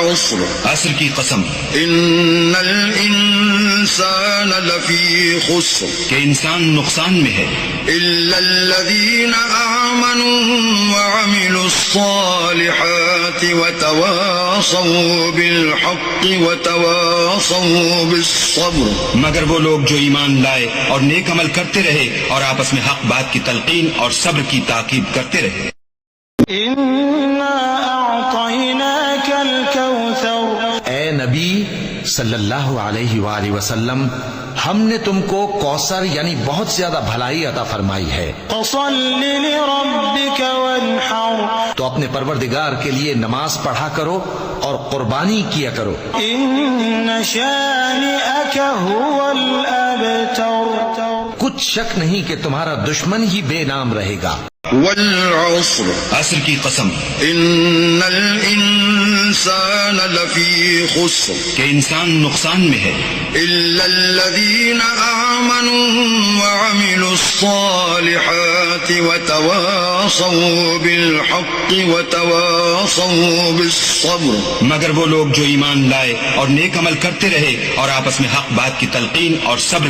والعصر عصر کی قسم، ان الانسان لفی خسر کہ انسان نقصان میں ہے، الا الذین آمنوا وعملوا الصالحات وتواصوا بالحق وتواصوا بالصبر، مگر وہ لوگ جو ایمان لائے اور نیک عمل کرتے رہے اور آپس میں حق بات کی تلقین اور صبر کی تاکید کرتے رہے۔ إنا أعطيناك الكوثر، اے نبی صلی اللہ علیہ وآلہ وسلم، ہم نے تم کو کوثر یعنی بہت زیادہ بھلائی عطا فرمائی ہے، فصل لربك وانحر، تو اپنے پروردگار کے لیے نماز پڑھا کرو اور قربانی کیا کرو، إن شانئك هو الأبتر، کچھ شک نہیں کہ تمہارا دشمن ہی بے نام رہے گا۔ والعصر عصر کی قسم، ان الانسان لفی خسر کہ انسان نقصان میں ہے، الا الذین آمنوا وعملوا الصالحات وتواصوا بالحق وتواصوا بالصبر، مگر وہ لوگ جو ایمان لائے اور نیک عمل کرتے رہے اور آپس میں حق بات کی تلقین اور صبر